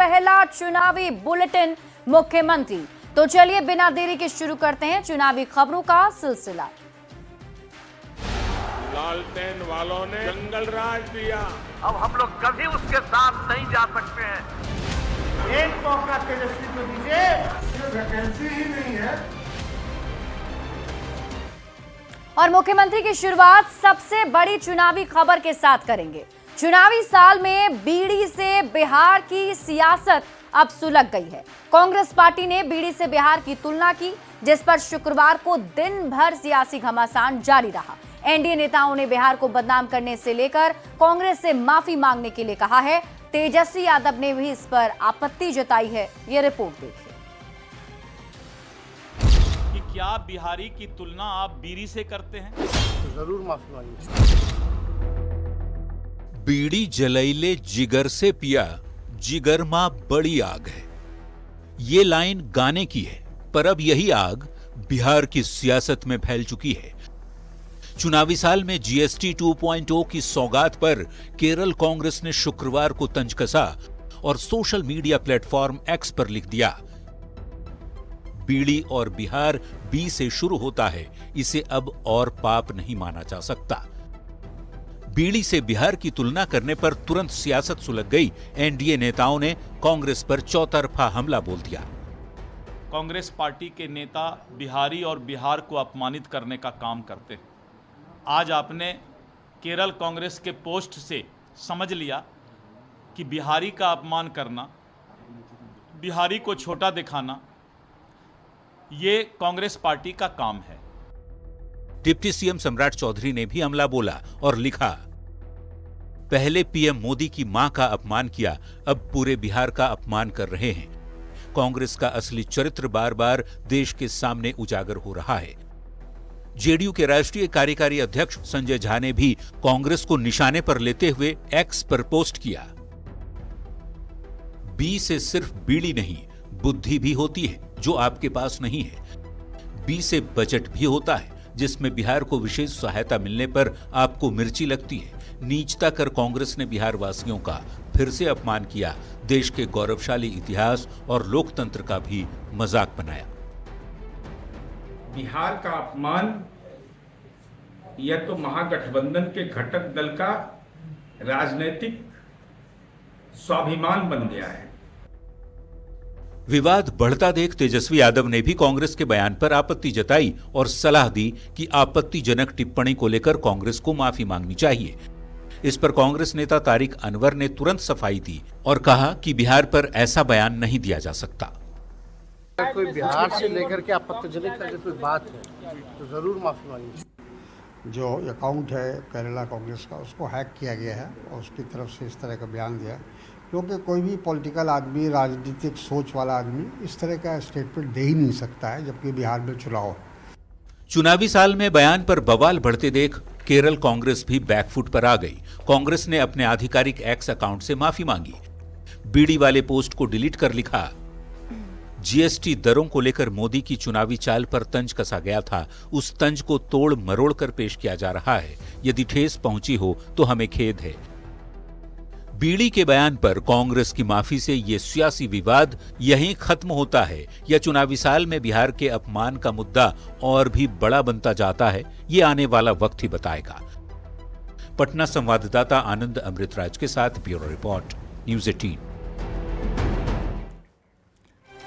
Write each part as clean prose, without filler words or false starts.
पहला चुनावी बुलेटिन मुख्यमंत्री। तो चलिए बिना देरी के शुरू करते हैं चुनावी खबरों का सिलसिला। लालटेन वालों ने जंगल राज दिया, अब हम लोग कभी उसके साथ नहीं जा सकते हैं। एक मौका तेजस्वी को दीजिए, वैकेंसी ही नहीं है। और मुख्यमंत्री की शुरुआत सबसे बड़ी चुनावी खबर के साथ करेंगे। चुनावी साल में बीड़ी से बिहार की सियासत अब सुलग गई है। कांग्रेस पार्टी ने बीड़ी से बिहार की तुलना की, जिस पर शुक्रवार को दिन भर सियासी घमासान जारी रहा। एनडीए नेताओं ने बिहार को बदनाम करने से लेकर कांग्रेस से माफी मांगने के लिए कहा है। तेजस्वी यादव ने भी इस पर आपत्ति जताई है। ये रिपोर्ट देखिए कि क्या बिहारी की तुलना आप बीड़ी से करते हैं? तो जरूर माफी मांगिए। बीड़ी जलैले जिगर से पिया, जिगर मां बड़ी आग है। ये लाइन गाने की है, पर अब यही आग बिहार की सियासत में फैल चुकी है। चुनावी साल में जीएसटी 2.0 की सौगात पर केरल कांग्रेस ने शुक्रवार को तंज कसा और सोशल मीडिया प्लेटफॉर्म एक्स पर लिख दिया, बीड़ी और बिहार बी से शुरू होता है, इसे अब और पाप नहीं माना जा सकता। बीड़ी से बिहार की तुलना करने पर तुरंत सियासत सुलग गई। एनडीए नेताओं ने कांग्रेस पर चौतरफा हमला बोल दिया। कांग्रेस पार्टी के नेता बिहारी और बिहार को अपमानित करने का काम करते हैं। आज आपने केरल कांग्रेस के पोस्ट से समझ लिया कि बिहारी का अपमान करना, बिहारी को छोटा दिखाना, ये कांग्रेस पार्टी का काम है। डिप्टी सीएम सम्राट चौधरी ने भी हमला बोला और लिखा, पहले पीएम मोदी की मां का अपमान किया, अब पूरे बिहार का अपमान कर रहे हैं। कांग्रेस का असली चरित्र बार बार देश के सामने उजागर हो रहा है। जेडीयू के राष्ट्रीय कार्यकारी अध्यक्ष संजय झा ने भी कांग्रेस को निशाने पर लेते हुए एक्स पर पोस्ट किया, बी से सिर्फ बीड़ी नहीं, बुद्धि भी होती है जो आपके पास नहीं है। बी से बजट भी होता है, जिसमें बिहार को विशेष सहायता मिलने पर आपको मिर्ची लगती है। नीचता कर कांग्रेस ने बिहार वासियों का फिर से अपमान किया, देश के गौरवशाली इतिहास और लोकतंत्र का भी मजाक बनाया। बिहार का अपमान यह तो महागठबंधन के घटक दल का राजनीतिक स्वाभिमान बन गया है। विवाद बढ़ता देख तेजस्वी यादव ने भी कांग्रेस के बयान पर आपत्ति जताई और सलाह दी कि आपत्तिजनक टिप्पणी को लेकर कांग्रेस को माफी मांगनी चाहिए। इस पर कांग्रेस नेता तारिक अनवर ने तुरंत सफाई दी और कहा कि बिहार पर ऐसा बयान नहीं दिया जा सकता। कोई बिहार से लेकर के आपत्तिजनक अगर कोई बात है तो जरूर माफी मांगिए। जो अकाउंट है केरला कांग्रेस का, उसको हैक किया गया है और उसकी तरफ से इस तरह का बयान दिया, क्योंकि कोई भी पॉलिटिकल आदमी, राजनीतिक सोच वाला आदमी इस तरह का स्टेटमेंट दे ही नहीं सकता है, जबकि बिहार में चुनाव है। चुनावी साल में बयान पर बवाल बढ़ते देख केरल कांग्रेस भी बैकफुट पर आ गई। कांग्रेस ने अपने आधिकारिक एक्स अकाउंट से माफी मांगी। बीड़ी वाले पोस्ट को डिलीट कर लिखा, जीएसटी दरों को लेकर मोदी की चुनावी चाल पर तंज कसा गया था, उस तंज को तोड़ मरोड़ कर पेश किया जा रहा है। यदि ठेस पहुंची हो तो हमें खेद है। बीड़ी के बयान पर कांग्रेस की माफी से ये सियासी विवाद यहीं खत्म होता है या चुनावी साल में बिहार के अपमान का मुद्दा और भी बड़ा बनता जाता है, ये आने वाला वक्त ही बताएगा। पटना संवाददाता आनंद अमृतराज के साथ ब्यूरो रिपोर्ट, न्यूज़ 18।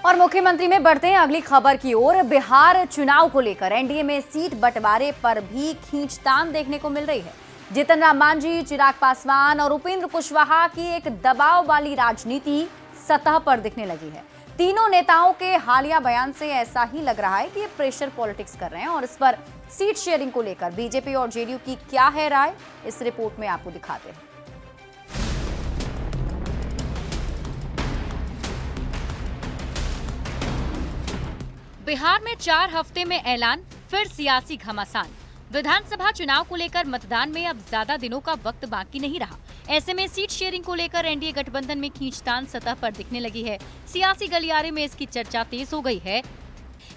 और मुख्यमंत्री में बढ़ते हैं अगली खबर की ओर। बिहार चुनाव को लेकर एनडीए में सीट बंटवारे पर भी खींचतान देखने को मिल रही है। जीतन राम मांझी, चिराग पासवान और उपेंद्र कुशवाहा की एक दबाव वाली राजनीति सतह पर दिखने लगी है। तीनों नेताओं के हालिया बयान से ऐसा ही लग रहा है कि ये प्रेशर पॉलिटिक्स कर रहे हैं। और इस पर सीट शेयरिंग को लेकर बीजेपी और जेडीयू की क्या है राय, इस रिपोर्ट में आपको दिखाते हैं। बिहार में 4 हफ्ते में ऐलान, फिर सियासी घमासान। विधानसभा चुनाव को लेकर मतदान में अब ज्यादा दिनों का वक्त बाकी नहीं रहा। ऐसे में सीट शेयरिंग को लेकर एनडीए गठबंधन में खींचतान सतह पर दिखने लगी है। सियासी गलियारे में इसकी चर्चा तेज हो गई है।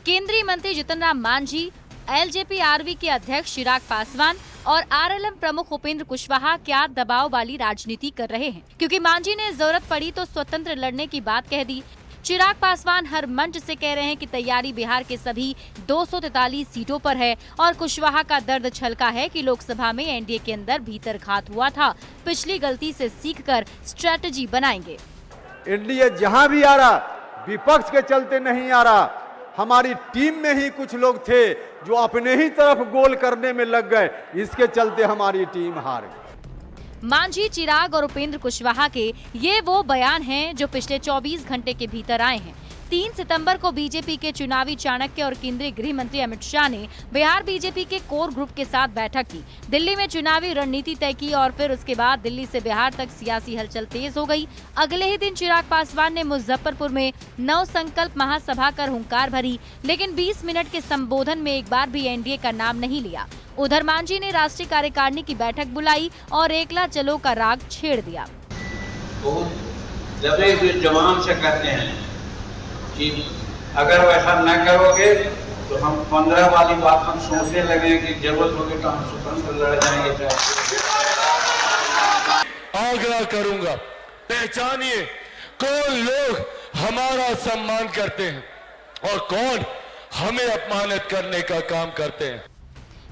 केंद्रीय मंत्री जीतन राम मांझी एलजेपी आरवी के अध्यक्ष चिराग पासवान और आरएलएम प्रमुख उपेंद्र कुशवाहा क्या दबाव वाली राजनीति कर रहे हैं, क्योंकि मांझी ने जरूरत पड़ी तो स्वतंत्र लड़ने की बात कह दी। चिराग पासवान हर मंच से कह रहे हैं कि तैयारी बिहार के सभी 243 सीटों पर है और कुशवाहा का दर्द छलका है कि लोकसभा में एनडीए के अंदर भीतर घात हुआ था, पिछली गलती से सीखकर स्ट्रेटजी बनाएंगे। एनडीए जहां भी आ रहा विपक्ष के चलते नहीं आ रहा, हमारी टीम में ही कुछ लोग थे जो अपने ही तरफ गोल करने में लग गए, इसके चलते हमारी टीम हार गई। मांझी, चिराग और उपेंद्र कुशवाहा के ये वो बयान हैं जो पिछले 24 घंटे के भीतर आए हैं। 3 सितंबर को बीजेपी के चुनावी चाणक्य और केंद्रीय गृह मंत्री अमित शाह ने बिहार बीजेपी के कोर ग्रुप के साथ बैठक की, दिल्ली में चुनावी रणनीति तय की और फिर उसके बाद दिल्ली से बिहार तक सियासी हलचल तेज हो गई। अगले ही दिन चिराग पासवान ने मुजफ्फरपुर में नव संकल्प महासभा कर हुंकार भरी, लेकिन 20 मिनट के संबोधन में एक बार भी एनडीए का नाम नहीं लिया। उधर मांझी ने राष्ट्रीय कार्यकारिणी की बैठक बुलाई और एकला चलो का राग छेड़ दिया। जब एक जवान से कहते हैं कि अगर वैसा न करोगे तो हम 15 वाली बात हम सोचने लगे कि जरूरत होगी तो हम स्वतंत्र लड़ जाएंगे। आग्रह करूंगा, पहचानिए कौन लोग हमारा सम्मान करते हैं और कौन हमें अपमानित करने का काम करते हैं।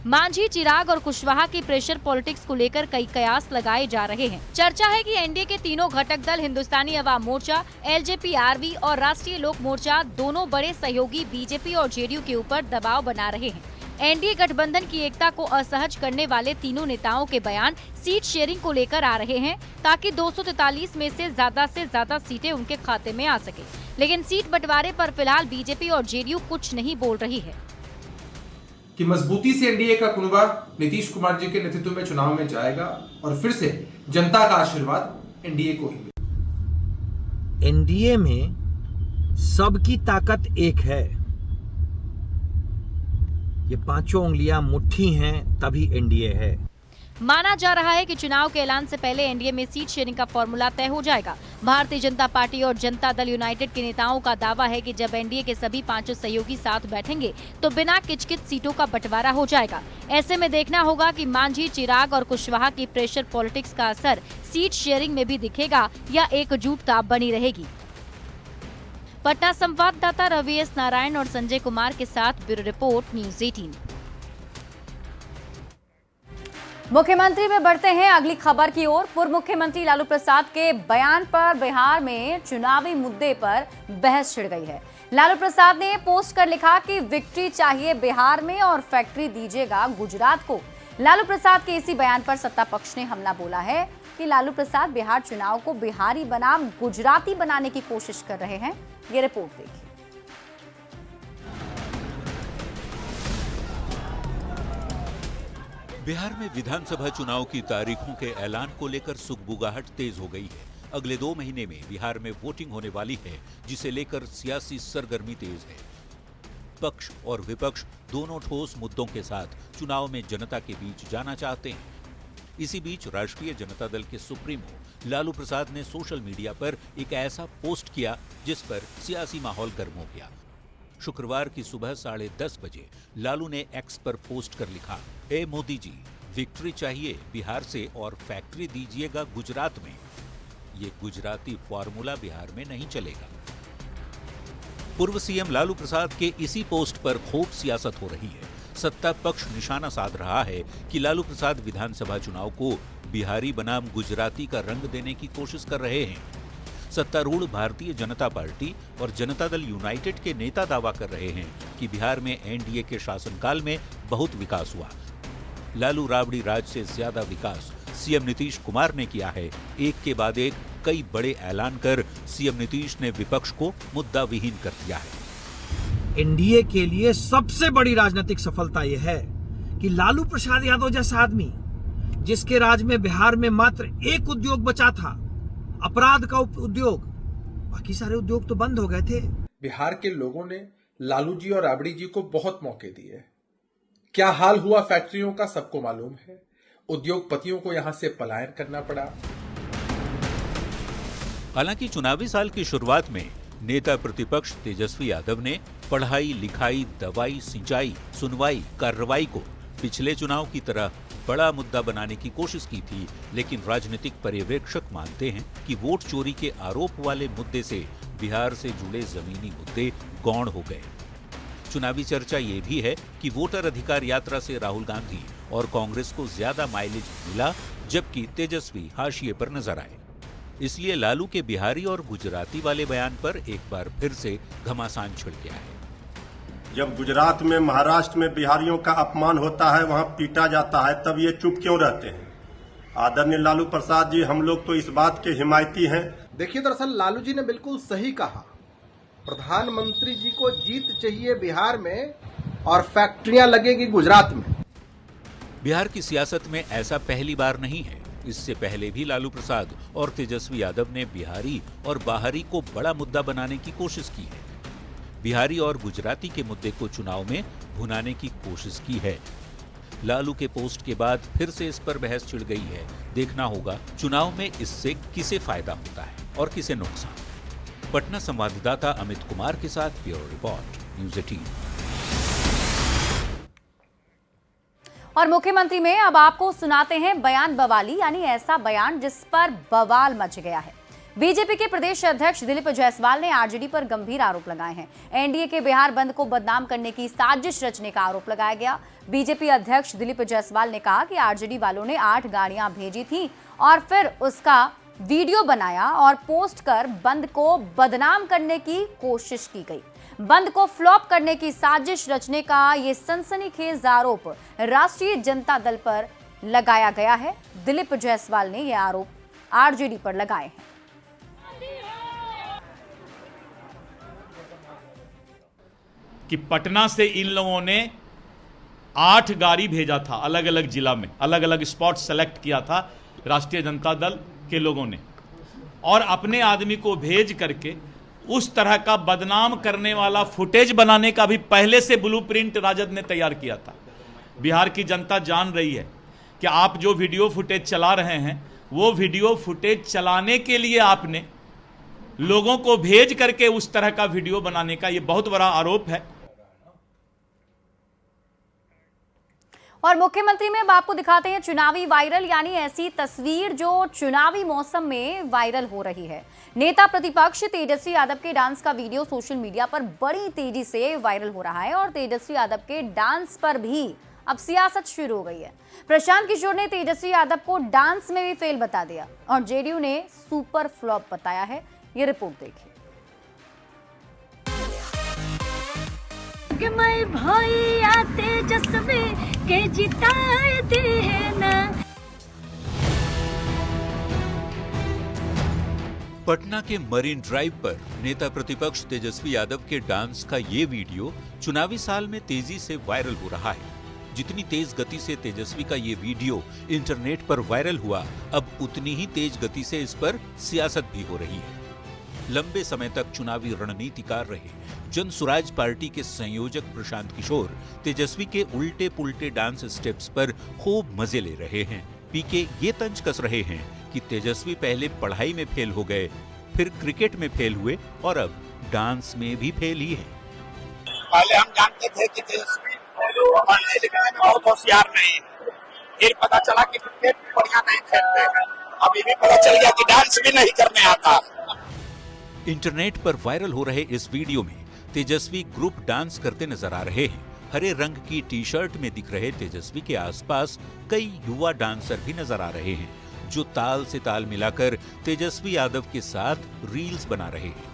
मांझी, चिराग और कुशवाहा की प्रेशर पॉलिटिक्स को लेकर कई कयास लगाए जा रहे हैं। चर्चा है कि एनडीए के तीनों घटक दल हिंदुस्तानी अवाम मोर्चा, एलजेपी आरवी और राष्ट्रीय लोक मोर्चा दोनों बड़े सहयोगी बीजेपी और जेडीयू के ऊपर दबाव बना रहे हैं। एनडीए गठबंधन की एकता को असहज करने वाले तीनों नेताओं के बयान सीट शेयरिंग को लेकर आ रहे हैं, ताकि 243 में से ज्यादा सीटें उनके खाते में आ सके। लेकिन सीट बंटवारे पर फिलहाल बीजेपी और जेडीयू कुछ नहीं बोल रही है। कि मजबूती से एनडीए का कुनबा नीतीश कुमार जी के नेतृत्व में चुनाव में जाएगा और फिर से जनता का आशीर्वाद एनडीए को ही। एनडीए में सबकी ताकत एक है, ये पांचों उंगलियां मुट्ठी हैं तभी एनडीए है। माना जा रहा है कि चुनाव के ऐलान से पहले एनडीए में सीट शेयरिंग का फॉर्मूला तय हो जाएगा। भारतीय जनता पार्टी और जनता दल यूनाइटेड के नेताओं का दावा है कि जब एनडीए के सभी पांचों सहयोगी साथ बैठेंगे तो बिना किचकिच सीटों का बंटवारा हो जाएगा। ऐसे में देखना होगा कि मांझी, चिराग और कुशवाहा की प्रेशर पॉलिटिक्स का असर सीट शेयरिंग में भी दिखेगा या एकजुटता बनी रहेगी। पटना संवाददाता रवि एस नारायण और संजय कुमार के साथ ब्यूरो रिपोर्ट, न्यूज 18। मुख्यमंत्री में बढ़ते हैं अगली खबर की ओर। पूर्व मुख्यमंत्री लालू प्रसाद के बयान पर बिहार में चुनावी मुद्दे पर बहस छिड़ गई है। लालू प्रसाद ने पोस्ट कर लिखा कि विक्ट्री चाहिए बिहार में और फैक्ट्री दीजिएगा गुजरात को। लालू प्रसाद के इसी बयान पर सत्ता पक्ष ने हमला बोला है कि लालू प्रसाद बिहार चुनाव को बिहारी बनाम गुजराती बनाने की कोशिश कर रहे हैं। ये रिपोर्ट देखिए। बिहार में विधानसभा चुनाव की तारीखों के ऐलान को लेकर सुगबुगाहट तेज हो गई है। अगले 2 महीने में बिहार में वोटिंग होने वाली है, जिसे लेकर सियासी सरगर्मी तेज है। पक्ष और विपक्ष दोनों ठोस मुद्दों के साथ चुनाव में जनता के बीच जाना चाहते हैं। इसी बीच राष्ट्रीय जनता दल के सुप्रीमो लालू प्रसाद ने सोशल मीडिया पर एक ऐसा पोस्ट किया जिस पर सियासी माहौल गर्म हो गया। शुक्रवार की सुबह 10:30 बजे लालू ने एक्स पर पोस्ट कर लिखा, ए मोदी जी, विक्ट्री चाहिए बिहार से और फैक्ट्री दीजिएगा गुजरात में। ये गुजराती फॉर्मूला बिहार में नहीं चलेगा। पूर्व सीएम लालू प्रसाद के इसी पोस्ट पर खूब सियासत हो रही है। सत्ता पक्ष निशाना साध रहा है कि लालू प्रसाद विधानसभा चुनाव को बिहारी बनाम गुजराती का रंग देने की कोशिश कर रहे हैं। सत्तारूढ़ भारतीय जनता पार्टी और जनता दल यूनाइटेड के नेता दावा कर रहे हैं कि बिहार में एनडीए के शासनकाल में बहुत विकास हुआ। लालू राबड़ी राज से ज्यादा विकास सीएम नीतीश कुमार ने किया है। एक के बाद एक कई बड़े ऐलान कर सीएम नीतीश ने विपक्ष को मुद्दा विहीन कर दिया है। एनडीए के लिए सबसे बड़ी राजनीतिक सफलता यह है कि लालू प्रसाद यादव जैसा आदमी, जिसके राज में बिहार में मात्र एक उद्योग बचा था, अपराध का उद्योग, बाकी सारे उद्योग तो बंद हो गए थे। बिहार के लोगों ने लालू जी और राबड़ी जी को बहुत मौके दिए। क्या हाल हुआ फैक्ट्रियों का सबको मालूम है। उद्योगपतियों को यहां से पलायन करना पड़ा। हालांकि चुनावी साल की शुरुआत में नेता प्रतिपक्ष तेजस्वी यादव ने पढ़ाई लिखाई, दवाई, सिंचाई, सुनवाई, कार्रवाई को पिछले चुनाव की तरह बड़ा मुद्दा बनाने की कोशिश की थी, लेकिन राजनीतिक पर्यवेक्षक मानते हैं कि वोट चोरी के आरोप वाले मुद्दे से बिहार से जुड़े जमीनी मुद्दे गौण हो गए। चुनावी चर्चा ये भी है कि वोटर अधिकार यात्रा से राहुल गांधी और कांग्रेस को ज्यादा माइलेज मिला, जबकि तेजस्वी हाशिए पर नजर आए। इसलिए लालू के बिहारी और गुजराती वाले बयान पर एक बार फिर से घमासान छिड़ गया है। जब गुजरात में, महाराष्ट्र में बिहारियों का अपमान होता है, वहां पीटा जाता है, तब ये चुप क्यों रहते हैं? आदरणीय लालू प्रसाद जी, हम लोग तो इस बात के हिमायती हैं। देखिए, दरअसल लालू जी ने बिल्कुल सही कहा। प्रधानमंत्री जी को जीत चाहिए बिहार में और फैक्ट्रियां लगेगी गुजरात में। बिहार की सियासत में ऐसा पहली बार नहीं है। इससे पहले भी लालू प्रसाद और तेजस्वी यादव ने बिहारी और बाहरी को बड़ा मुद्दा बनाने की कोशिश की है। बिहारी और गुजराती के मुद्दे को चुनाव में भुनाने की कोशिश की है। लालू के पोस्ट के बाद फिर से इस पर बहस छिड़ गई है। देखना होगा चुनाव में इससे किसे फायदा होता है और किसे नुकसान। पटना संवाददाता अमित कुमार के साथ ब्यूरो रिपोर्ट, न्यूज़ 18। और मुख्यमंत्री में अब आपको सुनाते हैं बयान बवाली, यानी ऐसा बयान जिस पर बवाल मच गया है। बीजेपी के प्रदेश अध्यक्ष दिलीप जायसवाल ने आरजेडी पर गंभीर आरोप लगाए हैं। एनडीए के बिहार बंद को बदनाम करने की साजिश रचने का आरोप लगाया गया। बीजेपी अध्यक्ष दिलीप जायसवाल ने कहा कि आरजेडी वालों ने 8 गाड़ियां भेजी थी और फिर उसका वीडियो बनाया और पोस्ट कर बंद को बदनाम करने की कोशिश की गई। बंद को फ्लॉप करने की साजिश रचने का ये सनसनीखेज आरोप राष्ट्रीय जनता दल पर लगाया गया है। दिलीप जायसवाल ने ये आरोप आरजेडी पर लगाए हैं। कि पटना से इन लोगों ने 8 गाड़ी भेजा था, अलग अलग जिला में अलग अलग स्पॉट सेलेक्ट किया था राष्ट्रीय जनता दल के लोगों ने, और अपने आदमी को भेज करके उस तरह का बदनाम करने वाला फुटेज बनाने का भी पहले से ब्लूप्रिंट राजद ने तैयार किया था। बिहार की जनता जान रही है कि आप जो वीडियो फुटेज चला रहे हैं, वो वीडियो फुटेज चलाने के लिए आपने लोगों को भेज करके उस तरह का वीडियो बनाने का ये बहुत बड़ा आरोप है। और मुख्यमंत्री में अब आपको दिखाते हैं चुनावी वायरल, यानी ऐसी तस्वीर जो चुनावी मौसम में वायरल हो रही है। नेता प्रतिपक्ष तेजस्वी यादव के डांस का वीडियो सोशल मीडिया पर बड़ी तेजी से वायरल हो रहा है और तेजस्वी यादव के डांस पर भी अब सियासत शुरू हो गई है। प्रशांत किशोर ने तेजस्वी यादव को डांस में भी फेल बता दिया और जेडीयू ने सुपर फ्लॉप बताया है। ये रिपोर्ट देखिए। भाई तेजस्वी के जिताए देना। पटना के मरीन ड्राइव पर नेता प्रतिपक्ष तेजस्वी यादव के डांस का ये वीडियो चुनावी साल में तेजी से वायरल हो रहा है। जितनी तेज गति से तेजस्वी का ये वीडियो इंटरनेट पर वायरल हुआ, अब उतनी ही तेज गति से इस पर सियासत भी हो रही है। लंबे समय तक चुनावी रणनीतिकार रहे जन सुराज पार्टी के संयोजक प्रशांत किशोर तेजस्वी के उल्टे पुल्टे डांस स्टेप्स पर खूब मजे ले रहे हैं। पीके ये तंज कस रहे हैं कि तेजस्वी पहले पढ़ाई में फेल हो गए, फिर क्रिकेट में फेल हुए और अब डांस में भी फेल ही है। पहले हम जानते थे कि तेजस्वी पढ़ने लिखने में बहुत होशियार नहीं, फिर पता चला कि क्रिकेट भी बढ़िया नहीं खेलते हैं, अभी भी पता चल गया कि डांस भी नहीं करने आता। इंटरनेट पर वायरल हो रहे इस वीडियो में तेजस्वी ग्रुप डांस करते नजर आ रहे हैं। हरे रंग की टी शर्ट में दिख रहे तेजस्वी के आसपास कई युवा डांसर भी नजर आ रहे हैं, जो ताल से ताल मिलाकर तेजस्वी यादव के साथ रील्स बना रहे हैं।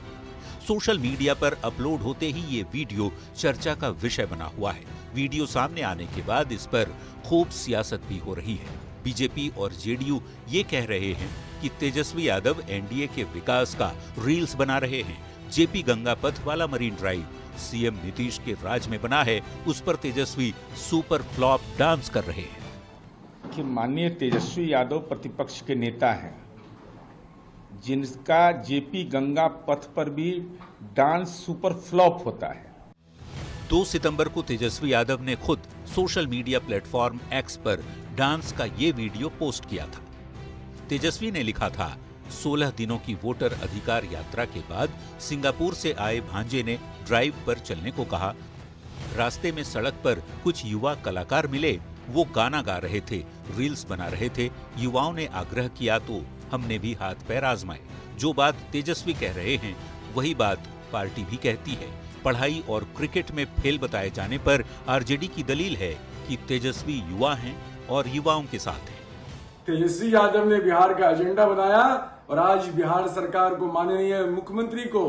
सोशल मीडिया पर अपलोड होते ही ये वीडियो चर्चा का विषय बना हुआ है। वीडियो सामने आने के बाद इस पर खूब सियासत भी हो रही है। बीजेपी और जेडीयू ये कह रहे हैं कि तेजस्वी यादव एनडीए के विकास का रील्स बना रहे हैं। जेपी गंगा पथ वाला मरीन ड्राइव सीएम नीतीश के राज में बना है, उस पर तेजस्वी सुपर फ्लॉप डांस कर रहे हैं। कि माननीय तेजस्वी यादव प्रतिपक्ष के नेता हैं, जिनका जेपी गंगा पथ पर भी डांस सुपर फ्लॉप होता है। 2 सितंबर को तेजस्वी यादव ने खुद सोशल मीडिया प्लेटफॉर्म एक्स पर डांस का ये वीडियो पोस्ट किया था। तेजस्वी ने लिखा था, 16 दिनों की वोटर अधिकार यात्रा के बाद सिंगापुर से आए भांजे ने ड्राइव पर चलने को कहा। रास्ते में सड़क पर कुछ युवा कलाकार मिले, वो गाना गा रहे थे, रील्स बना रहे थे। युवाओं ने आग्रह किया तो हमने भी हाथ पैर आजमाए। जो बात तेजस्वी कह रहे हैं वही बात पार्टी भी कहती है। पढ़ाई और क्रिकेट में फेल बताए जाने पर आरजेडी की दलील है कि तेजस्वी युवा हैं और युवाओं के साथ हैं। तेजस्वी यादव ने बिहार का एजेंडा बनाया और आज बिहार सरकार को माननीय मुख्यमंत्री को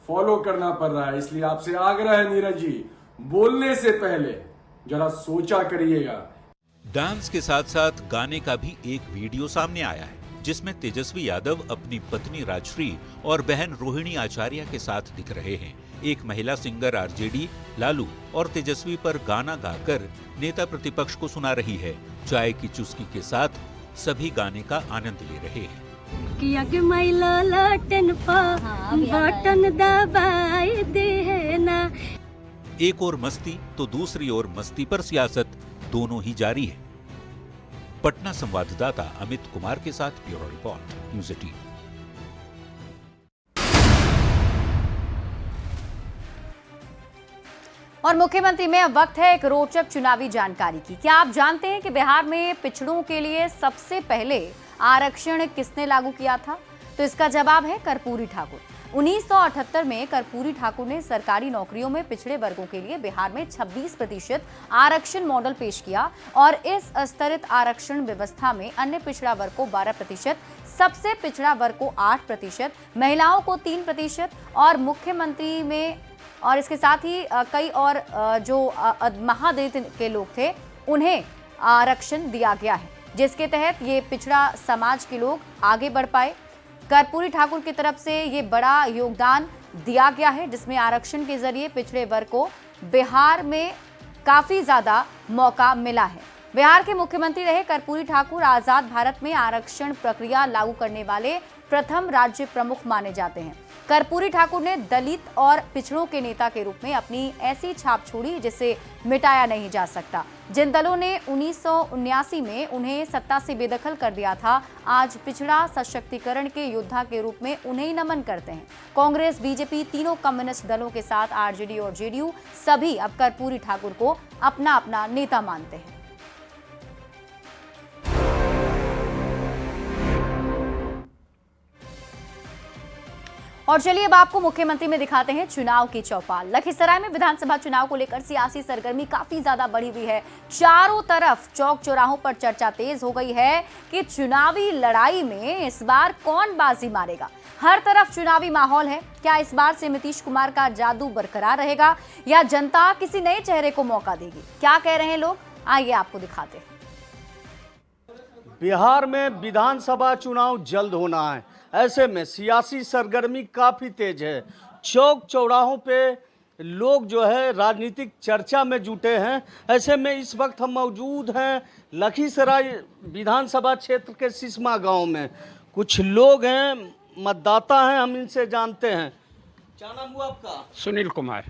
फॉलो करना पड़ रहा है। इसलिए आपसे आग्रह है नीरज जी, बोलने से पहले जरा सोचा करिएगा। डांस के साथ साथ गाने का भी एक वीडियो सामने आया है जिसमें तेजस्वी यादव अपनी पत्नी राजश्री और बहन रोहिणी आचार्य के साथ दिख रहे हैं। एक महिला सिंगर आरजेडी लालू और तेजस्वी पर गाना गाकर नेता प्रतिपक्ष को सुना रही है। चाय की चुस्की के साथ सभी गाने का आनंद ले रहे हैं। बटन दबाए देना। एक और मस्ती तो दूसरी ओर मस्ती पर सियासत दोनों ही जारी है। पटना संवाददाता अमित कुमार के साथ ब्यूरो रिपोर्ट, न्यूज़ 18। और मुख्यमंत्री में अब वक्त है एक रोचक चुनावी जानकारी की। क्या आप जानते हैं कि बिहार में पिछड़ों के लिए सबसे पहले आरक्षण किसने लागू किया था? तो इसका जवाब है कर्पूरी ठाकुर। 1978 में कर्पूरी ठाकुर ने सरकारी नौकरियों में पिछड़े वर्गों के लिए बिहार में 26% आरक्षण मॉडल पेश किया और इस स्तरित आरक्षण व्यवस्था में अन्य पिछड़ा वर्ग को 12%, सबसे पिछड़ा वर्ग को 8%, महिलाओं को 3% और मुख्यमंत्री में और इसके साथ ही कई और जो महादलित के लोग थे उन्हें आरक्षण दिया गया है, जिसके तहत ये पिछड़ा समाज के लोग आगे बढ़ पाए। कर्पूरी ठाकुर की तरफ से ये बड़ा योगदान दिया गया है, जिसमें आरक्षण के जरिए पिछड़े वर्ग को बिहार में काफी ज्यादा मौका मिला है। बिहार के मुख्यमंत्री रहे कर्पूरी ठाकुर आजाद भारत में आरक्षण प्रक्रिया लागू करने वाले प्रथम राज्य प्रमुख माने जाते हैं। कर्पूरी ठाकुर ने दलित और पिछड़ों के नेता के रूप में अपनी ऐसी छाप छोड़ी जिसे मिटाया नहीं जा सकता। जिन दलों ने 1979 में उन्हें सत्ता से बेदखल कर दिया था, आज पिछड़ा सशक्तिकरण के योद्धा के रूप में उन्हें नमन करते हैं। कांग्रेस, बीजेपी, तीनों कम्युनिस्ट दलों के साथ आरजेडी और जेडीयू सभी अब कर्पूरी ठाकुर को अपना अपना नेता मानते हैं। और चलिए अब आपको मुख्यमंत्री में दिखाते हैं चुनाव की चौपाल। लखीसराय में विधानसभा चुनाव को लेकर सियासी सरगर्मी काफी ज्यादा बढ़ी हुई है। चारों तरफ चौक चौराहों पर चर्चा तेज हो गई है कि चुनावी लड़ाई में इस बार कौन बाजी मारेगा। हर तरफ चुनावी माहौल है। क्या इस बार से नीतीश कुमार का जादू बरकरार रहेगा या जनता किसी नए चेहरे को मौका देगी? क्या कह रहे हैं लोग, आइए आपको दिखाते हैं। बिहार में विधानसभा चुनाव जल्द होना है, ऐसे में सियासी सरगर्मी काफ़ी तेज है। चौक चौराहों पे लोग जो है राजनीतिक चर्चा में जुटे हैं। ऐसे में इस वक्त हम मौजूद हैं लखीसराय विधानसभा क्षेत्र के सिसमा गांव में। कुछ लोग हैं, मतदाता हैं, हम इनसे जानते हैं। क्या नाम हुआ आपका? सुनील कुमार।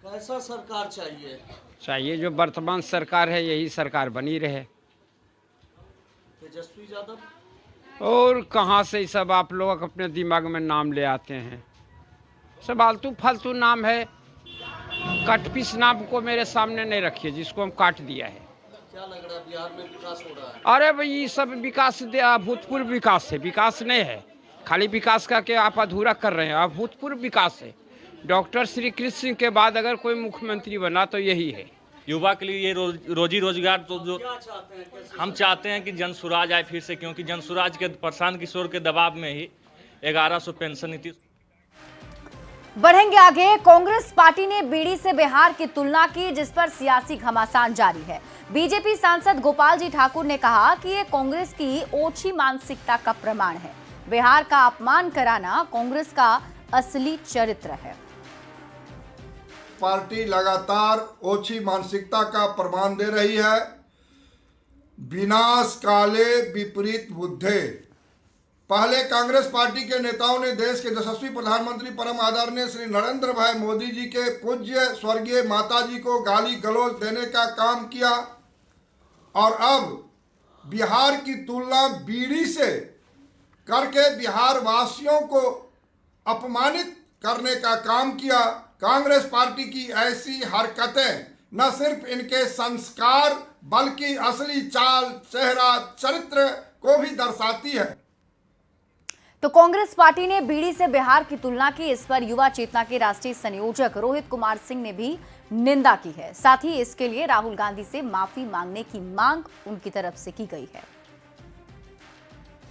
कैसा सरकार चाहिए? चाहिए जो वर्तमान सरकार है यही सरकार बनी रहे। तेजस्वी यादव और कहाँ से सब आप लोग अपने दिमाग में नाम ले आते हैं? सब आलतू फालतू नाम है। कटपीस नाम को मेरे सामने नहीं रखिए, जिसको हम काट दिया है। क्या लग रहा है बिहार में विकास हो रहा है? अरे भाई ये सब विकास अभूतपूर्व विकास है। विकास नहीं है, खाली विकास का के आप अधूरा कर रहे हैं। अभूतपूर्व विकास है। डॉक्टर श्री कृष्ण सिंह के बाद अगर कोई मुख्यमंत्री बना तो यही है। युवा के लिए ये रोजी रोजगार तो जो हम चाहते हैं कि जनसुराज आए फिर से, क्योंकि जनसुराज के प्रशांत किशोर के दबाव में ही 1100 पेंशन नीति। बढ़ेंगे आगे। कांग्रेस पार्टी ने बीड़ी से बिहार की तुलना की, जिस पर सियासी घमासान जारी है। बीजेपी सांसद गोपाल जी ठाकुर ने कहा कि ये कांग्रेस की ओछी मानसिकता का प्रमाण है। बिहार का अपमान कराना कांग्रेस का असली चरित्र है। पार्टी लगातार ओछी मानसिकता का प्रमाण दे रही है। विनाश काले विपरीत बुद्धे। पहले कांग्रेस पार्टी के नेताओं ने देश के यशस्वी प्रधानमंत्री परम आदरणीय श्री नरेंद्र भाई मोदी जी के पूज्य स्वर्गीय माता जी को गाली गलौज देने का काम किया और अब बिहार की तुलना बीड़ी से करके बिहार वासियों को अपमानित करने का काम किया। कांग्रेस पार्टी की ऐसी हरकतें न सिर्फ इनके संस्कार बल्कि असली चाल, चेहरा, चरित्र को भी दर्शाती है। तो कांग्रेस पार्टी ने बीड़ी से बिहार की तुलना की। इस पर युवा चेतना के राष्ट्रीय संयोजक रोहित कुमार सिंह ने भी निंदा की है। साथ ही इसके लिए राहुल गांधी से माफी मांगने की मांग उनकी तरफ से की गई है।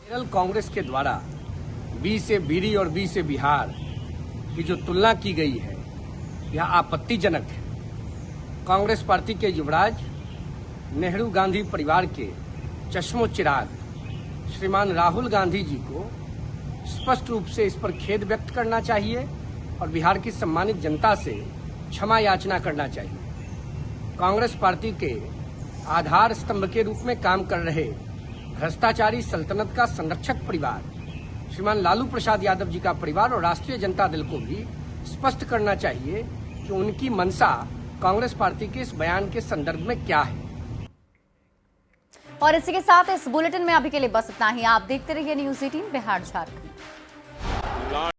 केरल कांग्रेस के द्वारा बी से बीड़ी और बी से बिहार की जो तुलना की गई है यह आपत्तिजनक है। कांग्रेस पार्टी के युवराज नेहरू गांधी परिवार के चश्मो चिराग श्रीमान राहुल गांधी जी को स्पष्ट रूप से इस पर खेद व्यक्त करना चाहिए और बिहार की सम्मानित जनता से क्षमा याचना करना चाहिए। कांग्रेस पार्टी के आधार स्तंभ के रूप में काम कर रहे भ्रष्टाचारी सल्तनत का संरक्षक परिवार श्रीमान लालू प्रसाद यादव जी का परिवार और राष्ट्रीय जनता दल को भी स्पष्ट करना चाहिए कि उनकी मंशा कांग्रेस पार्टी के इस बयान के संदर्भ में क्या है। और इसी के साथ इस बुलेटिन में अभी के लिए बस इतना ही। आप देखते रहिए न्यूज़ 18 बिहार झारखंड।